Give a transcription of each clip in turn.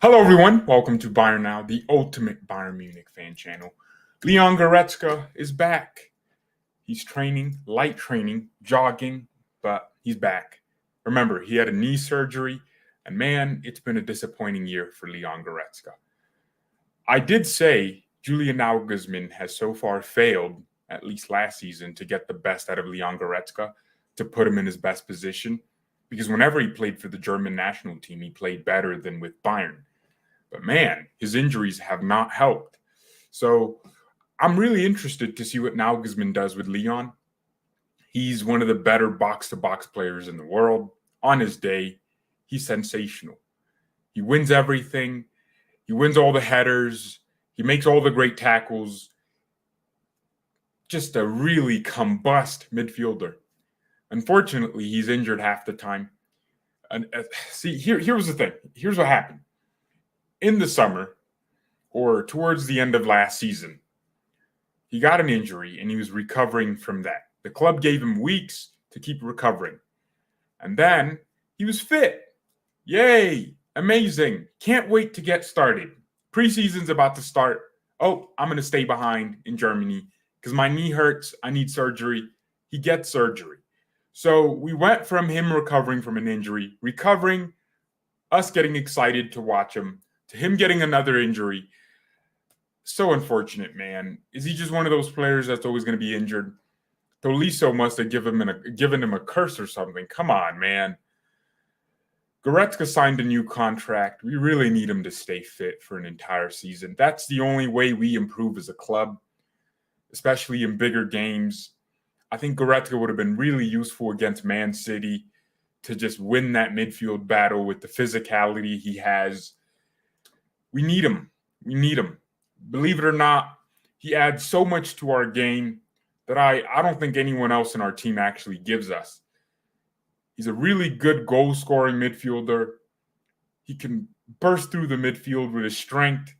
Hello, everyone. Welcome to BayernNow, the ultimate Bayern Munich fan channel. Leon Goretzka is back. He's training, light training, jogging, but he's back. Remember, he had a knee surgery, and man, it's been a disappointing year for Leon Goretzka. I did say Julian Nagelsmann has so far failed, at least last season, to get the best out of Leon Goretzka, to put him in his best position, because whenever he played for the German national team, he played better than with Bayern. But man, his injuries have not helped. So I'm really interested to see what Nagelsmann does with Leon. He's one of the better box-to-box players in the world. On his day, he's sensational. He wins everything. He wins all the headers. He makes all the great tackles. Just a really combust midfielder. Unfortunately, he's injured half the time. And here's the thing. Here's what happened. In the summer, or towards the end of last season, he got an injury and he was recovering from that. The club gave him weeks to keep recovering. And then he was fit. Yay! Amazing. Can't wait to get started. Preseason's about to start. Oh, I'm going to stay behind in Germany because my knee hurts. I need surgery. He gets surgery. So we went from him recovering from an injury, recovering, us getting excited to watch him, to him getting another injury. So unfortunate, man. Is he just one of those players that's always going to be injured? Tolisso must have given him a curse or something. Come on, man. Goretzka signed a new contract. We really need him to stay fit for an entire season. That's the only way we improve as a club, especially in bigger games. I think Goretzka would have been really useful against Man City to just win that midfield battle with the physicality he has. We need him. We need him. Believe it or not, he adds so much to our game that I don't think anyone else in our team actually gives us. He's a really good goal-scoring midfielder. He can burst through the midfield with his strength,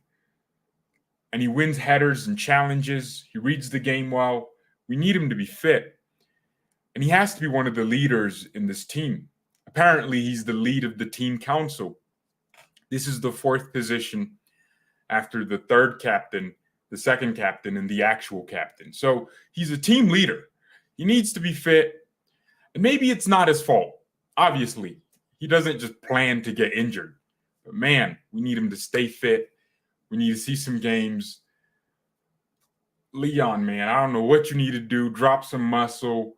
and he wins headers and challenges. He reads the game well. We need him to be fit, and he has to be one of the leaders in this team. Apparently, he's the lead of the team council. This is the fourth position after the third captain, the second captain, and the actual captain. So he's a team leader. He needs to be fit. And maybe it's not his fault. Obviously, he doesn't just plan to get injured. But man, we need him to stay fit. We need to see some games. Leon, man, I don't know what you need to do. Drop some muscle.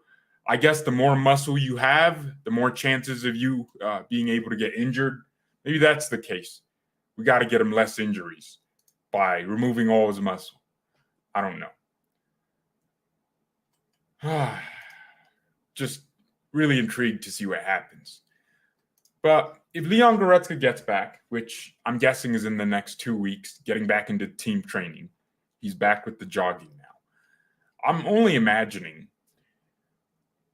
I guess the more muscle you have, the more chances of you being able to get injured. Maybe that's the case. We got to get him less injuries by removing all his muscle. I don't know. Just really intrigued to see what happens. But if Leon Goretzka gets back, which I'm guessing is in the next 2 weeks, getting back into team training, he's back with the jogging now. I'm only imagining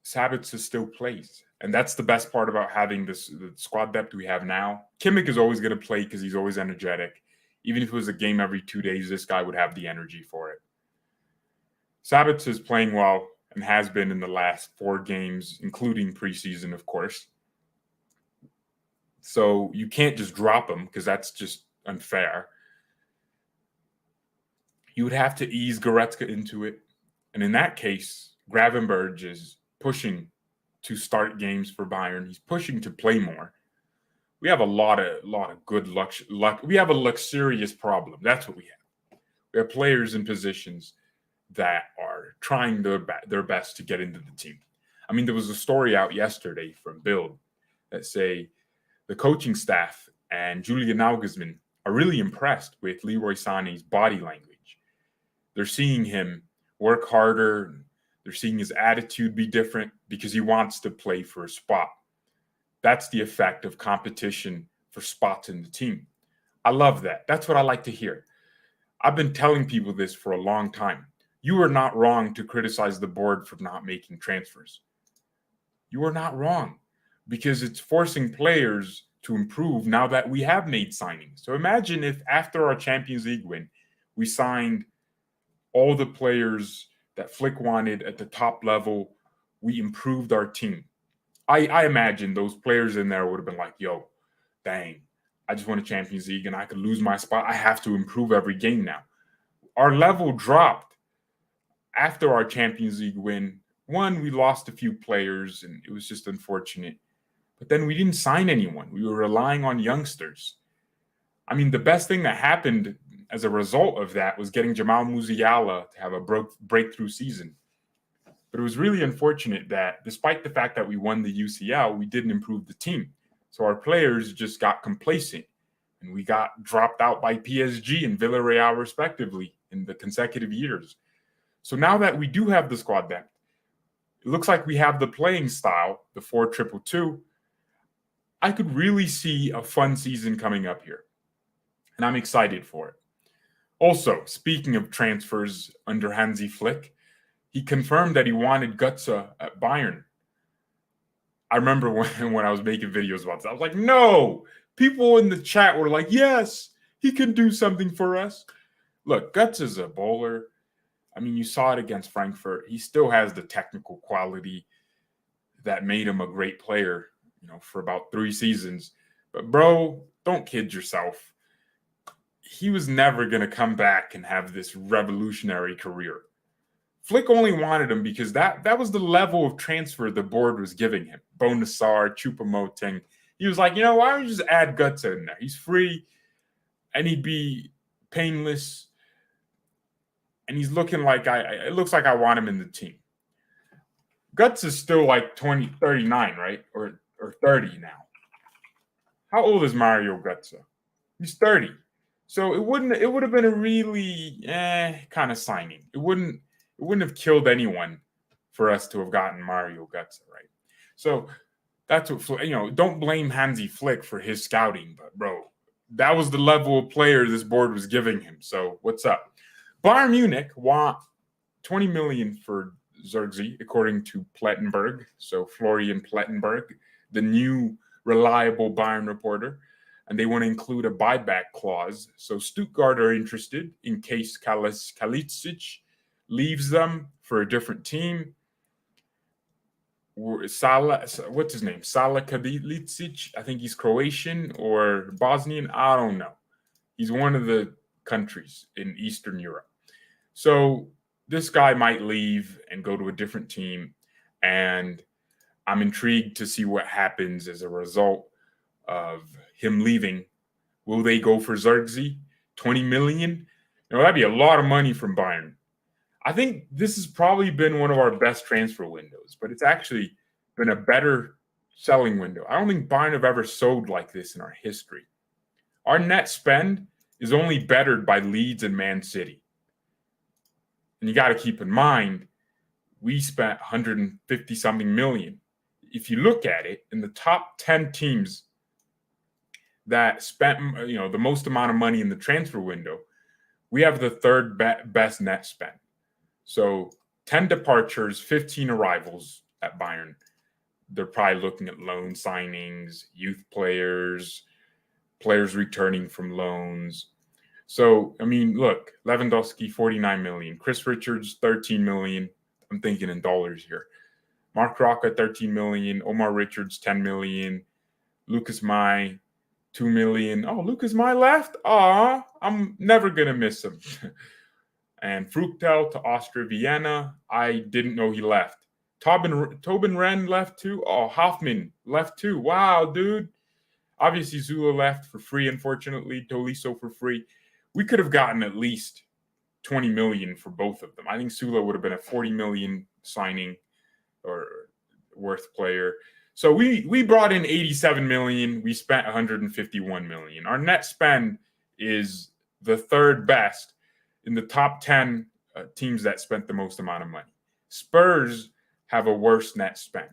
Sabitzer still plays. And that's the best part about having the squad depth we have now. Kimmich is always going to play because he's always energetic. Even if it was a game every 2 days, this guy would have the energy for it. Sabitzer is playing well and has been in the last 4 games, including preseason, of course. So you can't just drop him because that's just unfair. You would have to ease Goretzka into it. And in that case, Gravenberch is pushing to start games for Bayern. He's pushing to play more. We have a lot of good luck. We have a luxurious problem. That's what we have. We have players in positions that are trying their best to get into the team. I mean, there was a story out yesterday from Bild that say the coaching staff and Julian Nagelsmann are really impressed with Leroy Sané's body language. They're seeing him work harder. They're seeing his attitude be different because he wants to play for a spot. That's the effect of competition for spots in the team. I love that. That's what I like to hear. I've been telling people this for a long time. You are not wrong to criticize the board for not making transfers. You are not wrong because it's forcing players to improve now that we have made signings. So imagine if after our Champions League win, we signed all the players that Flick wanted at the top level. We improved our team. I imagine those players in there would have been like, yo, dang, I just won a Champions League and I could lose my spot. I have to improve every game now. Our level dropped after our Champions League win. One, we lost a few players and it was just unfortunate. But then we didn't sign anyone. We were relying on youngsters. I mean, the best thing that happened as a result of that was getting Jamal Musiala to have a breakthrough season. But it was really unfortunate that despite the fact that we won the UCL, we didn't improve the team. So our players just got complacent and we got dropped out by PSG and Villarreal respectively in the consecutive years. So now that we do have the squad depth, it looks like we have the playing style, the 4-2-2. I could really see a fun season coming up here. And I'm excited for it. Also, speaking of transfers under Hansi Flick, he confirmed that he wanted Goretzka at Bayern. I remember when I was making videos about this, I was like, no! People in the chat were like, yes, he can do something for us. Look, Goretzka's a bowler. I mean, you saw it against Frankfurt. He still has the technical quality that made him a great player, for about 3 seasons. But bro, don't kid yourself. He was never going to come back and have this revolutionary career. Flick only wanted him because that was the level of transfer the board was giving him. Bonasar, Choupo-Moting. He was like, why don't you just add Goretzka in there? He's free and he'd be painless. And he's looking like it looks like I want him in the team. Goretzka is still like 39, right? Or 30 now. How old is Mario Goretzka? He's 30. So it would have been a really kind of signing. It wouldn't have killed anyone for us to have gotten Mario Goretzka, right? So that's what, don't blame Hansi Flick for his scouting, but bro, that was the level of player this board was giving him. So what's up? Bayern Munich want 20 million for Zirkzee, according to Plettenberg. So Florian Plettenberg, the new reliable Bayern reporter. And they want to include a buyback clause. So Stuttgart are interested in case Kalicic leaves them for a different team. What's his name? Sala Kalicic. I think he's Croatian or Bosnian. I don't know. He's one of the countries in Eastern Europe. So this guy might leave and go to a different team. And I'm intrigued to see what happens as a result of him leaving. Will they go for Zirkzee? 20 million? That'd be a lot of money from Bayern. I think this has probably been one of our best transfer windows, but it's actually been a better selling window. I don't think Bayern have ever sold like this in our history. Our net spend is only bettered by Leeds and Man City. And you got to keep in mind, we spent 150-something million. If you look at it, in the top 10 teams that spent the most amount of money in the transfer window, we have the third best net spend. So 10 departures, 15 arrivals at Bayern. They're probably looking at loan signings, youth players, players returning from loans. So, I mean, look, Lewandowski, 49 million. Chris Richards, 13 million. I'm thinking in dollars here. Mark Rocca, 13 million. Omar Richards, 10 million. Lucas Mai, 2 million. Oh, Lucas Mai left? Aw, I'm never going to miss him. And Fruchtel to Austria Vienna. I didn't know he left. Tobin Wren left too. Oh, Hoffman left too. Wow, dude. Obviously, Zula left for free, unfortunately. Tolisso for free. We could have gotten at least 20 million for both of them. I think Sula would have been a 40 million signing or worth player. So we brought in 87 million. We spent 151 million. Our net spend is the third best in the top 10 teams that spent the most amount of money. Spurs have a worse net spend.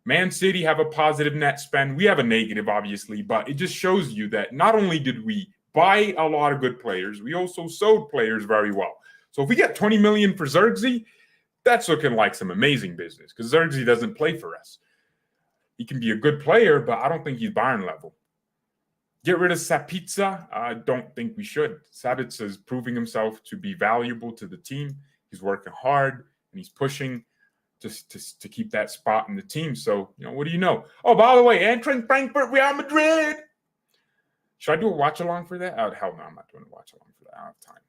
Man City have a positive net spend. We have a negative, obviously, but it just shows you that not only did we buy a lot of good players, we also sold players very well. So if we get 20 million for Zirkzee, that's looking like some amazing business because Zirkzee doesn't play for us. He can be a good player, but I don't think he's Bayern level. Get rid of Sabitzer? I don't think we should. Sabitzer is proving himself to be valuable to the team. He's working hard and he's pushing to keep that spot in the team. So, what do you know? Oh, by the way, entering Frankfurt, Real Madrid. Should I do a watch along for that? Oh, hell no, I'm not doing a watch along for that. I don't have time.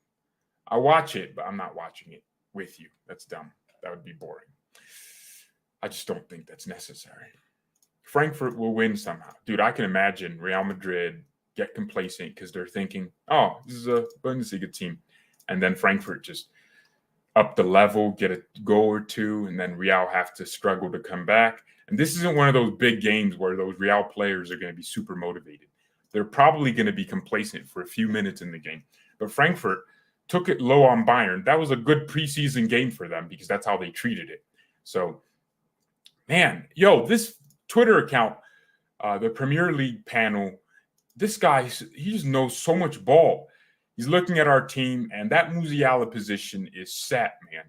I'll watch it, but I'm not watching it with you. That's dumb. That would be boring. I just don't think that's necessary. Frankfurt will win somehow. Dude, I can imagine Real Madrid get complacent because they're thinking, oh, this is a Bundesliga team. And then Frankfurt just up the level, get a goal or two, and then Real have to struggle to come back. And this isn't one of those big games where those Real players are going to be super motivated. They're probably going to be complacent for a few minutes in the game. But Frankfurt took it low on Bayern. That was a good preseason game for them because that's how they treated it. So, man, this Twitter account, the Premier League panel, this guy, he just knows so much ball. He's looking at our team, and that Musiala position is set, man.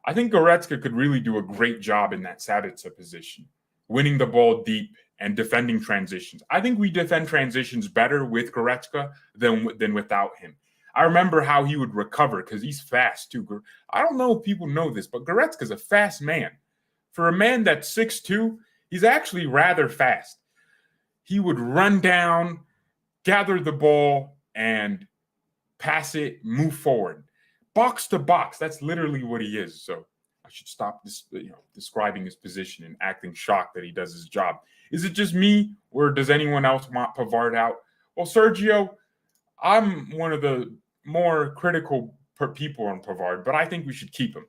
I think Goretzka could really do a great job in that Sabitzer position, winning the ball deep and defending transitions. I think we defend transitions better with Goretzka than without him. I remember how he would recover because he's fast too. I don't know if people know this, but Goretzka's a fast man. For a man that's 6'2", he's actually rather fast. He would run down, gather the ball, and pass it, move forward. Box to box, that's literally what he is. So I should stop describing his position and acting shocked that he does his job. Is it just me, or does anyone else want Pavard out? Well, Sergio, I'm one of the more critical people on Pavard, but I think we should keep him.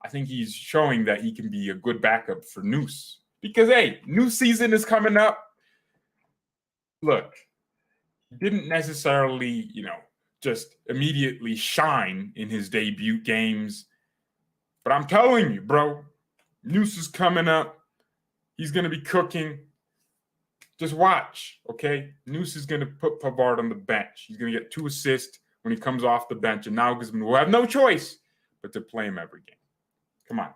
I think he's showing that he can be a good backup for Noose. Because, hey, new season is coming up. Look, he didn't necessarily, just immediately shine in his debut games. But I'm telling you, bro, Noose is coming up. He's going to be cooking. Just watch, okay? Noose is going to put Pavard on the bench. He's going to get 2 assists when he comes off the bench. And now Nagelsmann will have no choice but to play him every game. Come on.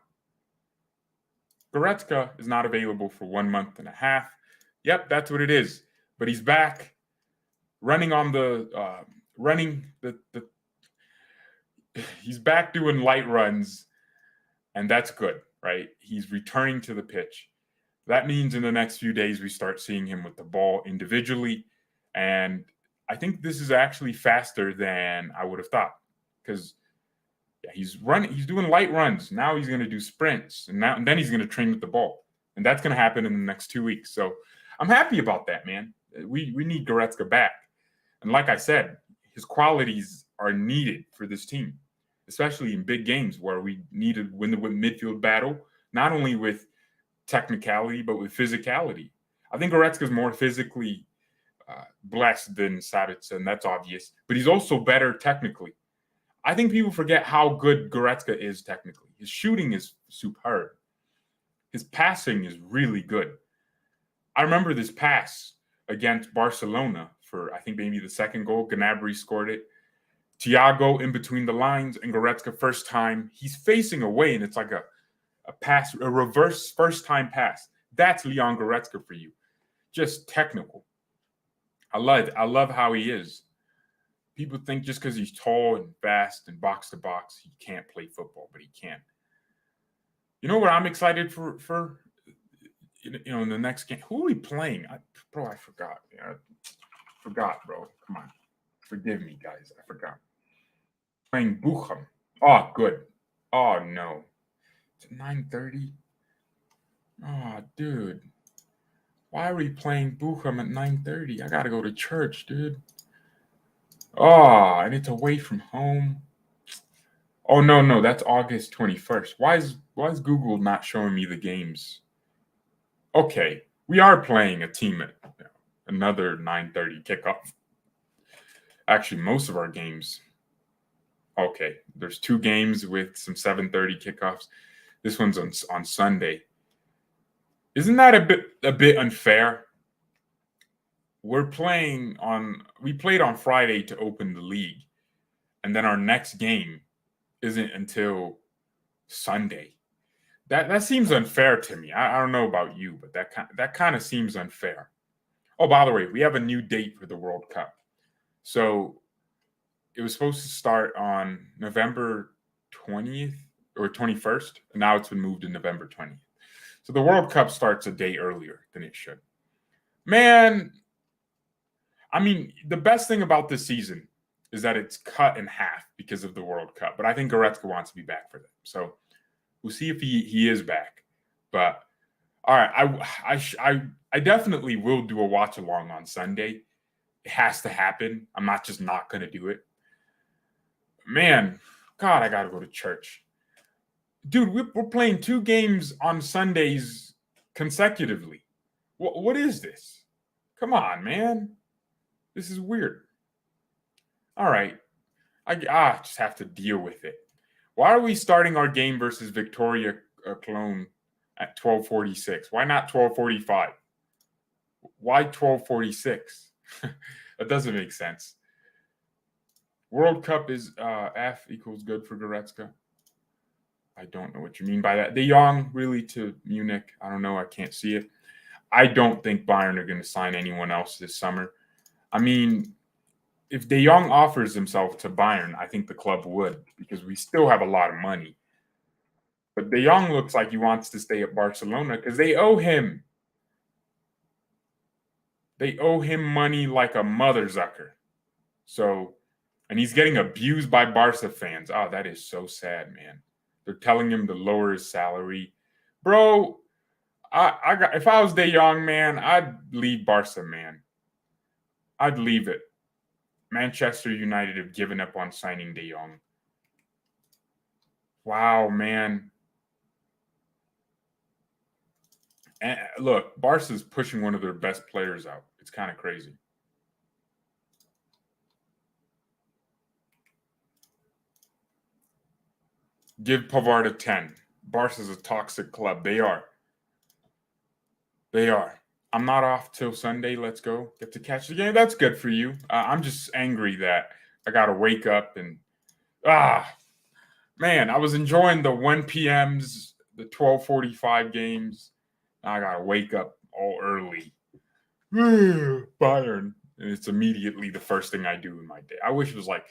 Goretzka is not available for 1 month and a half. Yep, that's what it is. But he's back running on he's back doing light runs, and that's good, right? He's returning to the pitch. That means in the next few days we start seeing him with the ball individually, and I think this is actually faster than I would have thought because he's doing light runs. Now he's going to do sprints, and then he's going to train with the ball, and that's going to happen in the next 2 weeks. So I'm happy about that, man. We need Goretzka back. And like I said, his qualities are needed for this team, especially in big games where we need to win the midfield battle, not only with technicality, but with physicality. I think Goretzka is more physically blessed than Sabitzer, and that's obvious. But he's also better technically. I think people forget how good Goretzka is technically. His shooting is superb. His passing is really good. I remember this pass against Barcelona for, I think, maybe the second goal. Gnabry scored it. Thiago in between the lines, and Goretzka first time. He's facing away, and it's like a pass, a reverse first-time pass. That's Leon Goretzka for you. Just technical. I love how he is. People think just because he's tall and fast and box to box, he can't play football, but he can. You know what I'm excited for in the next game? Who are we playing? I forgot. I forgot, bro. Come on. Forgive me, guys. I forgot. Playing Bochum. Oh, good. Oh, no. It's 9:30. Oh, dude. Why are we playing Bochum at 9:30? I got to go to church, dude. Oh, and it's away from home. Oh, no. That's August 21st. Why is Google not showing me the games? Okay. We are playing a team at another 9:30 kickoff. Actually, most of our games. Okay. There's 2 games with some 7:30 kickoffs. This one's on Sunday. Isn't that a bit unfair? We played on Friday to open the league, and then our next game isn't until Sunday. That seems unfair to me. I don't know about you, but that kind of seems unfair. Oh, by the way, we have a new date for the World Cup. So it was supposed to start on November 20th or 21st, and now it's been moved to November 20th. So the World Cup starts a day earlier than it should. Man, I mean, the best thing about this season is that it's cut in half because of the World Cup. But I think Goretzka wants to be back for them. So we'll see if he is back. But all right, I definitely will do a watch along on Sunday. It has to happen. I'm not going to do it. Man, God, I got to go to church. Dude, we're playing 2 games on Sundays consecutively. What is this? Come on, man. This is weird. All right. I just have to deal with it. Why are we starting our game versus Victoria Cologne at 12:46? Why not 12:45? Why 12:46? That doesn't make sense. World Cup is F equals good for Goretzka. I don't know what you mean by that. De Jong really to Munich. I don't know. I can't see it. I don't think Bayern are going to sign anyone else this summer. I mean, if De Jong offers himself to Bayern, I think the club would, because we still have a lot of money. But De Jong looks like he wants to stay at Barcelona because they owe him. They owe him money like a mother zucker. So, and he's getting abused by Barca fans. Oh, that is so sad, man. They're telling him to lower his salary. Bro, if I was De Jong, man, I'd leave Barca, man. I'd leave it. Manchester United have given up on signing De Jong. Wow, man. And look, Barca's pushing one of their best players out. It's kind of crazy. Give Pavard a 10. Barca's a toxic club. They are. They are. I'm not off till Sunday. Let's go. Get to catch the game. That's good for you. I'm just angry that I got to wake up and, man, I was enjoying the 1 p.m.s, the 12:45 games. Now I got to wake up all early. Bayern. And it's immediately the first thing I do in my day. I wish it was like,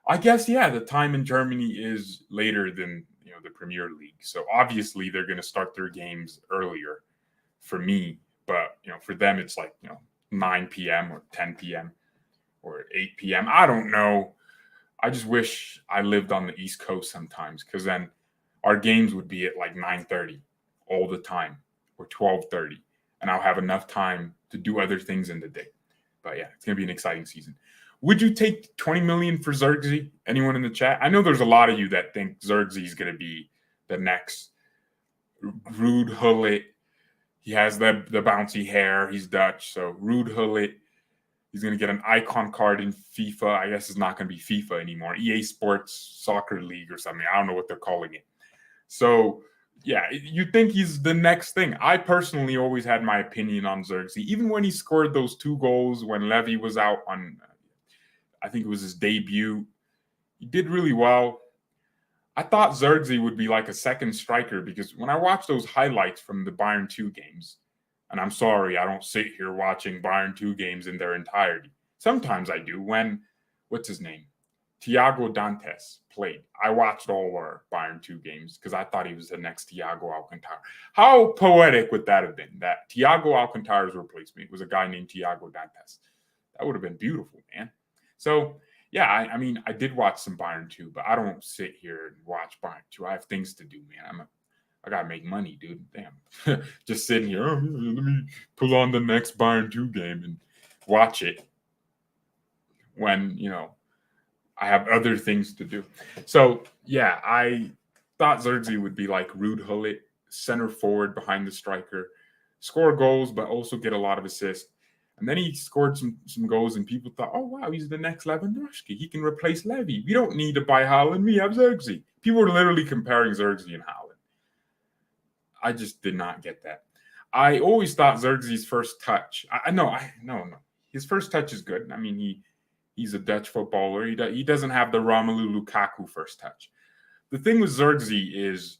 I guess, yeah, the time in Germany is later than, the Premier League. So obviously they're going to start their games earlier for me. But, for them, it's like, 9 p.m. or 10 p.m. or 8 p.m. I don't know. I just wish I lived on the East Coast sometimes, because then our games would be at like 9:30 all the time or 12:30. And I'll have enough time to do other things in the day. But yeah, it's going to be an exciting season. Would you take 20 million for Zirkzee? Anyone in the chat? I know there's a lot of you that think Zirkzee is going to be the next Ruud Gullit. He has the bouncy hair. He's Dutch. So Ruud Gullit, he's going to get an icon card in FIFA. I guess it's not going to be FIFA anymore. EA Sports Soccer League or something. I don't know what they're calling it. So, yeah, you think he's the next thing. I personally always had my opinion on Zirkzee. Even when he scored those 2 goals when Levy was out on, I think it was his debut, he did really well. I thought Zirkzee would be like a second striker, because when I watch those highlights from the Bayern 2 games, and I'm sorry, I don't sit here watching Bayern 2 games in their entirety. Sometimes I do. When, what's his name? Thiago Dantes played. I watched all our Bayern 2 games because I thought he was the next Thiago Alcantara. How poetic would that have been? That Thiago Alcantara's replacement was a guy named Thiago Dantes. That would have been beautiful, man. So, yeah, I mean, I did watch some Bayern 2, but I don't sit here and watch Bayern 2. I have things to do, man. I got to make money, dude. Damn. Just sitting here, let me pull on the next Bayern 2 game and watch it when, I have other things to do. So, yeah, I thought Zirkzee would be like Ruud Gullit, center forward behind the striker, score goals, but also get a lot of assists. And then he scored some goals, and people thought, oh, wow, he's the next Lewandowski. He can replace Levy. We don't need to buy Haaland. We have Zirkzee. People were literally comparing Zirkzee and Haaland. I just did not get that. I always thought Zirkzee's first touch. No. His first touch is good. I mean, he's a Dutch footballer. He doesn't have the Romelu Lukaku first touch. The thing with Zirkzee is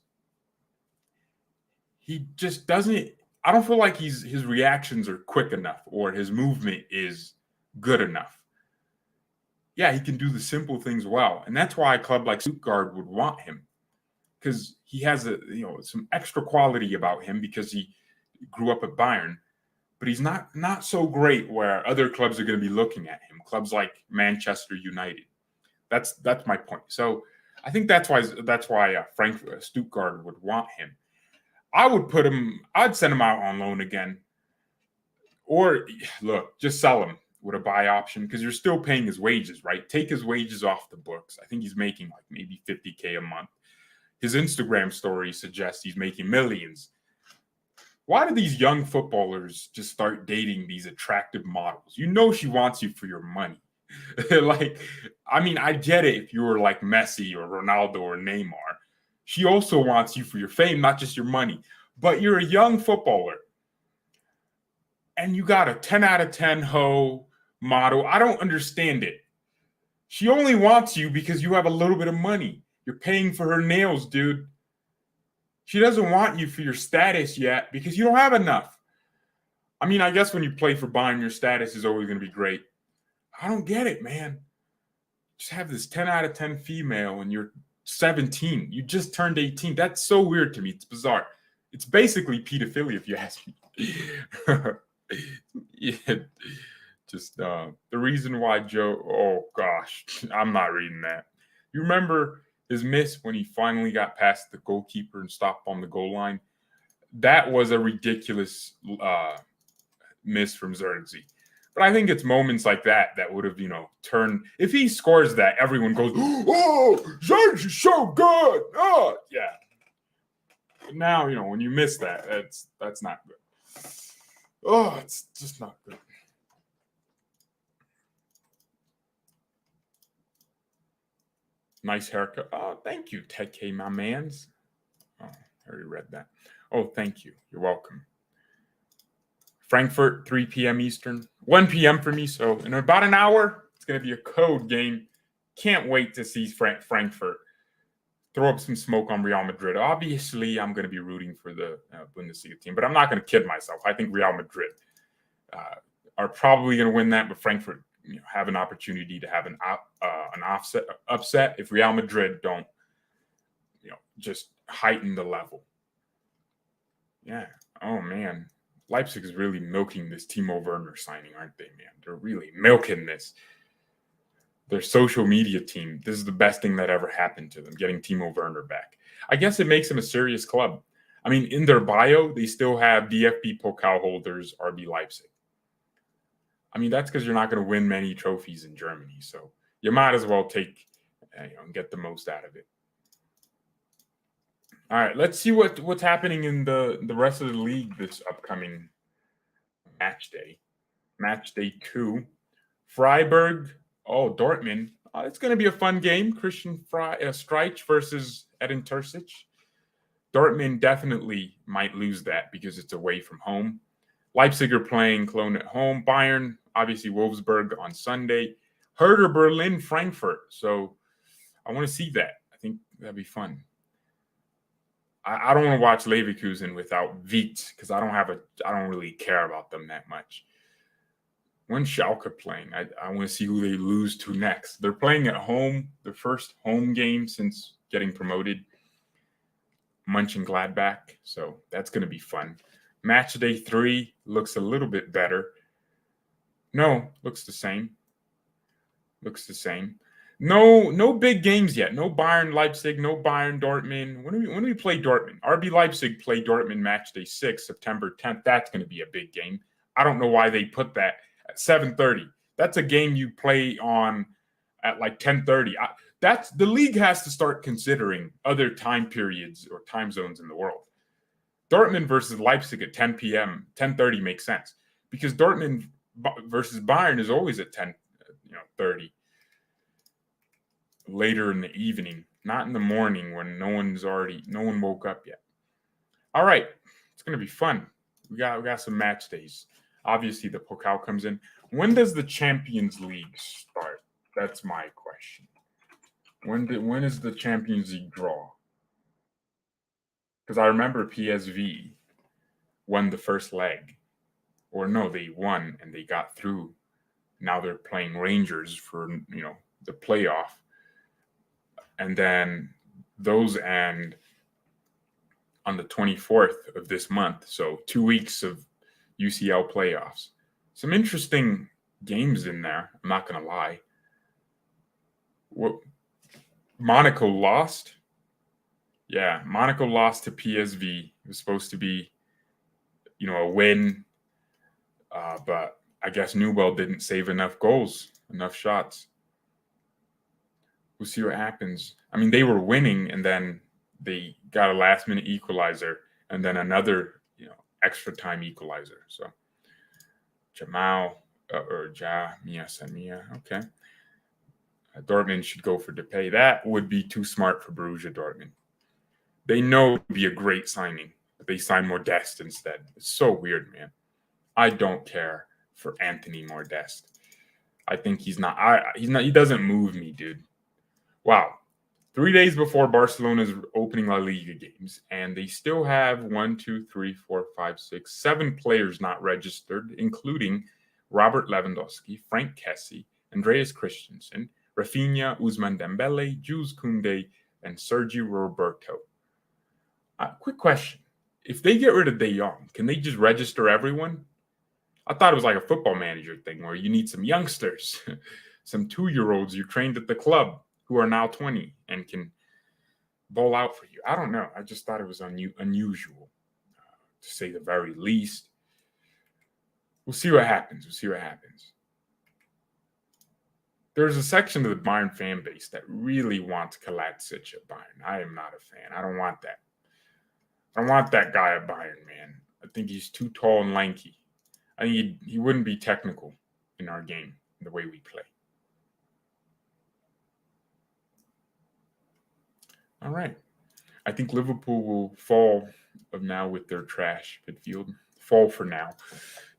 he just doesn't. I don't feel like his reactions are quick enough, or his movement is good enough. Yeah, he can do the simple things well, and that's why a club like Stuttgart would want him, because he has some extra quality about him because he grew up at Bayern. but he's not so great where other clubs are going to be looking at him. Clubs like Manchester United. That's my point. So I think that's why Frankfurt, Stuttgart would want him. I'd send him out on loan again, or look, just sell him with a buy option because you're still paying his wages, right? Take his wages off the books. I think he's making like maybe $50K a month. His Instagram story suggests he's making millions. Why do these young footballers just start dating these attractive models? You know she wants you for your money. I get it if you were like Messi or Ronaldo or Neymar. She also wants you for your fame, not just your money. But you're a young footballer. And you got a 10 out of 10 hoe model. I don't understand it. She only wants you because you have a little bit of money. You're paying for her nails, dude. She doesn't want you for your status yet because you don't have enough. I mean, I guess when you play for Bayern, your status is always going to be great. I don't get it, man. Just have this 10 out of 10 female and you're 17. You just turned 18. That's so weird to me. It's bizarre. It's basically pedophilia, if you ask me. Yeah, just the reason why Joe. Oh gosh, I'm not reading that. You remember his miss when he finally got past the goalkeeper and stopped on the goal line? That was a ridiculous miss from Zirkzee. But I think it's moments like that would have, turned. If he scores that, everyone goes, "Oh, Zirkzee's so good!" Oh, yeah. But now, when you miss that, that's not good. Oh, it's just not good. Nice haircut. Oh, thank you, Ted K, my mans. Oh, I already read that. Oh, thank you. You're welcome. Frankfurt, 3 p.m. Eastern, 1 p.m. for me. So in about an hour, it's going to be a code game. Can't wait to see Frankfurt throw up some smoke on Real Madrid. Obviously, I'm going to be rooting for the Bundesliga team, but I'm not going to kid myself. I think Real Madrid are probably going to win that, but Frankfurt have an opportunity to have an upset if Real Madrid don't, just heighten the level. Yeah. Oh man, Leipzig is really milking this Timo Werner signing, aren't they, man? They're really milking this. Their social media team. This is the best thing that ever happened to them, getting Timo Werner back. I guess it makes them a serious club. I mean, in their bio, they still have DFB Pokal holders, RB Leipzig. I mean, that's because you're not going to win many trophies in Germany. So you might as well take, and get the most out of it. All right, let's see what's happening in the rest of the league this upcoming match day. Match day 2. Freiburg. Oh, Dortmund. It's going to be a fun game. Christian Streich versus Edin Terzic. Dortmund definitely might lose that because it's away from home. Leipzig are playing Cologne at home. Bayern, obviously Wolfsburg on Sunday. Hertha Berlin, Frankfurt. So I want to see that. I think that'd be fun. I don't want to watch Leverkusen without Witt because I don't really care about them that much. When's Schalke playing? I want to see who they lose to next. They're playing at home, their first home game since getting promoted. Mönchengladbach, so that's going to be fun. Match day 3 looks a little bit better. No, looks the same. No big games yet. No Bayern Leipzig, no Bayern Dortmund. When do we play Dortmund? RB Leipzig play Dortmund match day 6, September 10th. That's going to be a big game. I don't know why they put that at 7:30. That's a game you play on at like 10:30. The league has to start considering other time periods or time zones in the world. Dortmund versus Leipzig at 10 p.m., 10:30 makes sense because Dortmund versus Bayern is always at 10:30. Later in the evening, not in the morning when no one woke up yet. All right, it's gonna be fun. We got some match days. Obviously, the Pokal comes in. When does the Champions League start? That's my question. When is the Champions League draw? Because I remember PSV won the first leg, or no, they won and they got through. Now they're playing Rangers for the playoff. And then those end on the 24th of this month. So 2 weeks of UCL playoffs. Some interesting games in there, I'm not going to lie. What Monaco lost? Yeah, Monaco lost to PSV. It was supposed to be, a win, but I guess Newell didn't save enough goals, enough shots. We'll see what happens. I mean, they were winning, and then they got a last-minute equalizer, and then another, extra time equalizer. So, Jamal or Mia Samia, okay. Dortmund should go for Depay. That would be too smart for Borussia Dortmund. They know it would be a great signing, but they sign Modeste instead. It's so weird, man. I don't care for Anthony Modeste. I think he's not. He doesn't move me, dude. Wow. 3 days before Barcelona's opening La Liga games, and they still have 7 players not registered, including Robert Lewandowski, Frank Kessie, Andreas Christensen, Rafinha, Ousmane Dembele, Jules Koundé, and Sergio Roberto. Quick question. If they get rid of De Jong, can they just register everyone? I thought it was like a football manager thing where you need some youngsters, some 2-year-olds you trained at the club who are now 20 and can bowl out for you. I don't know. I just thought it was unusual, to say the very least. We'll see what happens. There's a section of the Bayern fan base that really wants Kalajdzic at Bayern. I am not a fan. I don't want that. I don't want that guy at Bayern, man. I think he's too tall and lanky. I think he wouldn't be technical in our game, the way we play. All right. I think Liverpool will fall now with their trash midfield. Fall for now.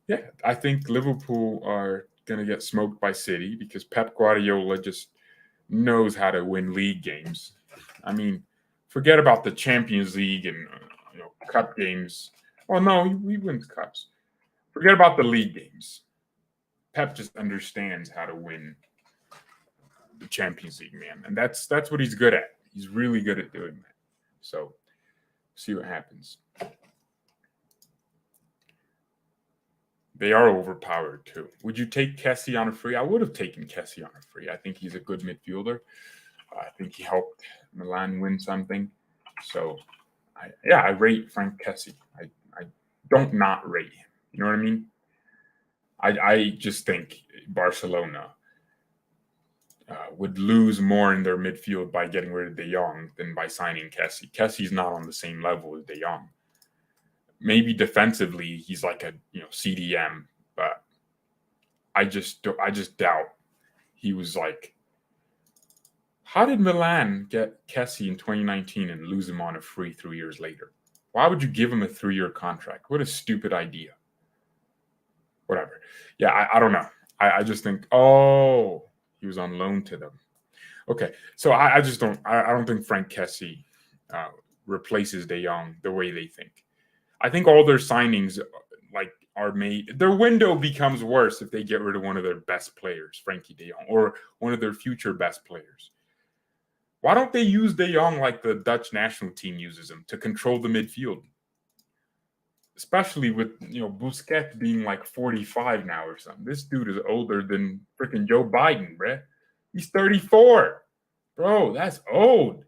Yeah, I think Liverpool are going to get smoked by City because Pep Guardiola just knows how to win league games. I mean, forget about the Champions League and cup games. Oh, no, he wins cups. Forget about the league games. Pep just understands how to win the Champions League, man. And that's what he's good at. He's really good at doing that. So, see what happens. They are overpowered, too. Would you take Kessie on a free? I would have taken Kessie on a free. I think he's a good midfielder. I think he helped Milan win something. So, I rate Frank Kessie. I don't not rate him. You know what I mean? I just think Barcelona would lose more in their midfield by getting rid of De Jong than by signing Kessie. Kessie's not on the same level as De Jong. Maybe defensively he's like a CDM, but I just doubt he was like. How did Milan get Kessie in 2019 and lose him on a free 3 years later? Why would you give him a 3-year contract? What a stupid idea. Whatever. Yeah, I don't know. I just think, he was on loan to them. Okay, so I just don't. I don't think Frank Kessie replaces De Jong the way they think. I think all their signings are made. Their window becomes worse if they get rid of one of their best players, Frankie De Jong, or one of their future best players. Why don't they use De Jong like the Dutch national team uses him to control the midfield? Especially with Busquets being like 45 now or something. This dude is older than freaking Joe Biden, bruh. He's 34. Bro, that's old.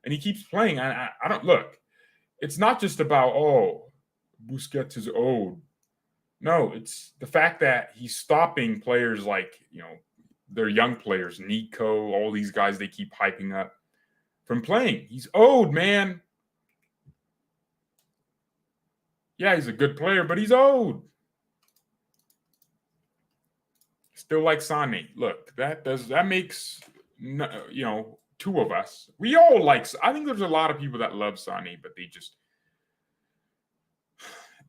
And he keeps playing. I don't look. It's not just about Busquets is old. No, it's the fact that he's stopping players like, their young players, Nico, all these guys they keep hyping up from playing. He's old, man. Yeah, he's a good player, but he's old. Still like Sané. Look, that makes two of us. We all like. I think there's a lot of people that love Sané, but they just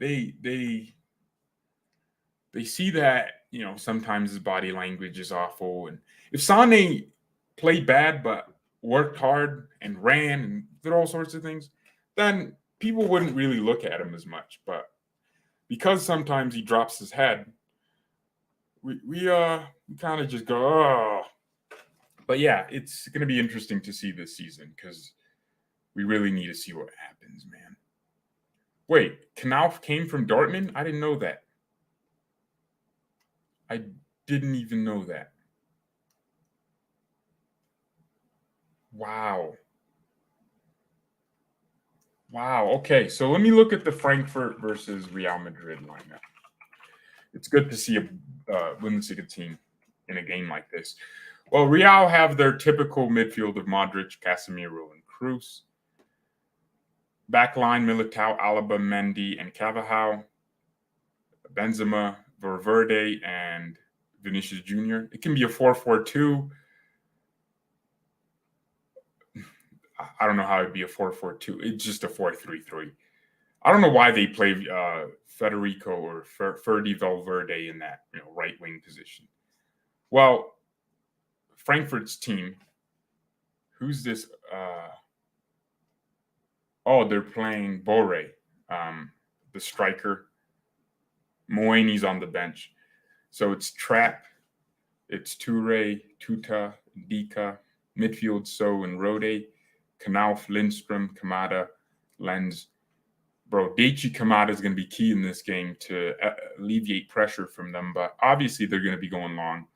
they see that sometimes his body language is awful, and if Sané played bad but worked hard and ran and did all sorts of things, then people wouldn't really look at him as much. But because sometimes he drops his head, we kind of just go, oh. But yeah, it's going to be interesting to see this season because we really need to see what happens, man. Wait, Knauf came from Dortmund? I didn't know that. I didn't even know that. Wow. Wow. Okay, so let me look at the Frankfurt versus Real Madrid lineup. It's good to see a Bundesliga team in a game like this. Well, Real have their typical midfield of Modric, Casemiro, and Kroos. Backline, Militao, Alaba, Mendy, and Carvajal. Benzema, Valverde, and Vinicius Jr. It can be a 4-4-2. I don't know how it'd be a 4-4-2. It's just a 4-3-3. I don't know why they play Federico or Ferdi Valverde in that right wing position. Well, Frankfurt's team. Who's this? They're playing Borre, the striker. Moini's on the bench. So it's Trapp, it's Toure, Tuta, Dika, midfield So and Rode, Knauf, Lindstrom, Kamada, Lenz. Bro, Daichi Kamada is going to be key in this game to alleviate pressure from them, but obviously they're going to be going long.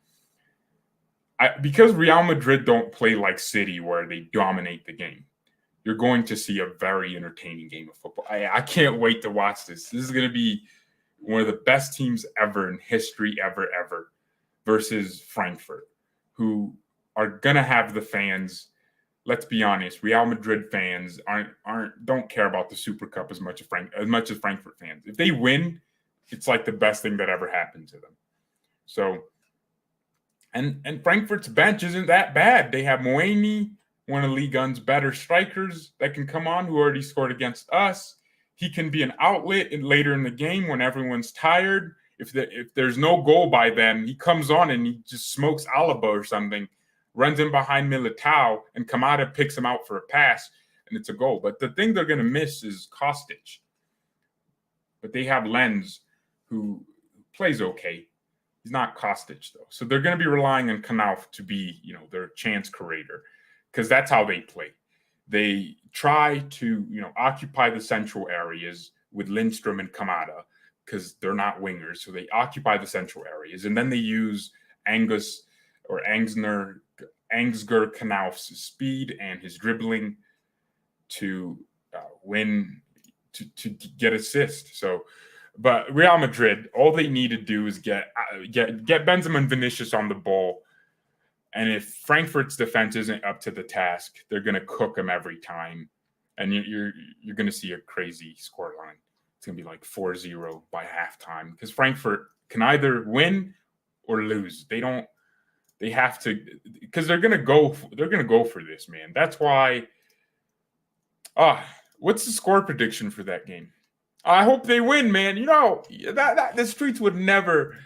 Because Real Madrid don't play like City where they dominate the game, you're going to see a very entertaining game of football. I can't wait to watch this. This is going to be one of the best teams ever in history, ever, versus Frankfurt, who are going to have the fans. Let's be honest, Real Madrid fans don't care about the Super Cup as much as Frankfurt fans. If they win, it's like the best thing that ever happened to them. So, and Frankfurt's bench isn't that bad. They have Moini, one of Ligue 1's better strikers that can come on, who already scored against us. He can be an outlet later in the game when everyone's tired. If there's no goal by then, he comes on and he just smokes Alaba or something, runs in behind Militao, and Kamada picks him out for a pass, and it's a goal. But the thing they're going to miss is Kostic. But they have Lenz, who plays okay. He's not Kostic, though. So they're going to be relying on Knauf to be, their chance creator, because that's how they play. They try to, occupy the central areas with Lindstrom and Kamada, because they're not wingers. So they occupy the central areas. And then they use Ansgar Knauf's speed and his dribbling to win, to get assists. So, but Real Madrid, all they need to do is get Benzema and Vinicius on the ball. And if Frankfurt's defense isn't up to the task, they're going to cook them every time. And you're going to see a crazy scoreline. It's going to be like 4-0 by halftime, because Frankfurt can either win or lose. They have to, because they're going to go for this, man. That's why. What's the score prediction for that game? I hope they win, man. That the streets would never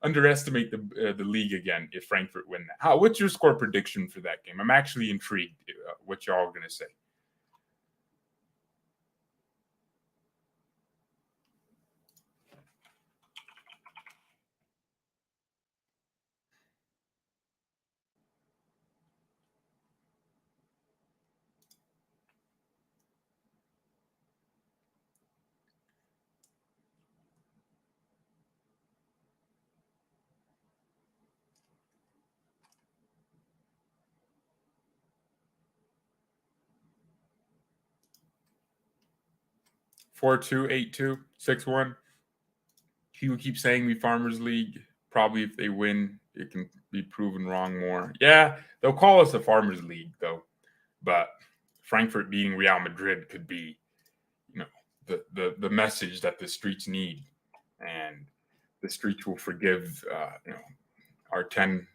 underestimate the league again if Frankfurt win that. What's your score prediction for that game? I'm actually intrigued what y'all are going to say. (4-2, 8-2, 6-1). He would keep saying we Farmers League. Probably if they win, it can be proven wrong more. Yeah, they'll call us a Farmers League, though. But Frankfurt beating Real Madrid could be, the message that the streets need. And the streets will forgive, our 10,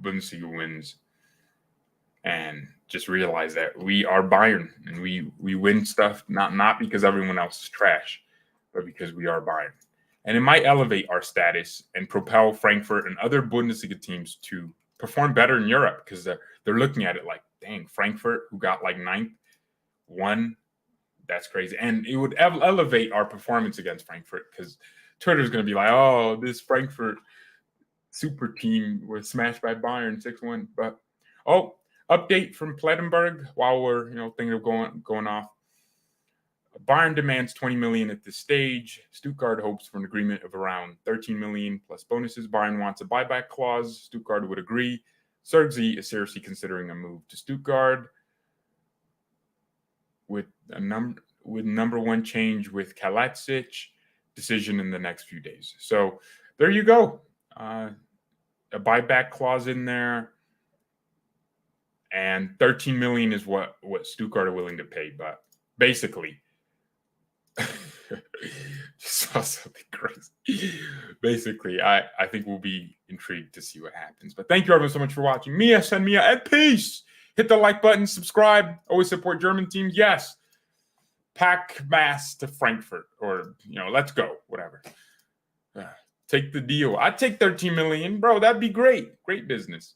Bundesliga wins. And just realize that we are Bayern and we win stuff not because everyone else is trash, but because we are Bayern. And it might elevate our status and propel Frankfurt and other Bundesliga teams to perform better in Europe, because they're looking at it like, dang, Frankfurt, who got like 9th, won. That's crazy. And it would elevate our performance against Frankfurt, because Twitter's going to be like, oh, this Frankfurt super team was smashed by Bayern 6-1. But, update from Plettenberg while we're, thinking of going off. Bayern demands 20 million at this stage. Stuttgart hopes for an agreement of around 13 million plus bonuses. Bayern wants a buyback clause. Stuttgart would agree. Zirkzee is seriously considering a move to Stuttgart with number one change with Kalajdzic. Decision in the next few days. So there you go. A buyback clause in there. And 13 million is what Stuttgart are willing to pay. But basically, saw something crazy. Basically, I think we'll be intrigued to see what happens. But thank you everyone so much for watching. Mia, send Mia, and peace. Hit the like button, subscribe. Always support German teams. Yes. Pack mass to Frankfurt, or let's go. Whatever. Take the deal. I'd take 13 million, bro. That'd be great. Great business.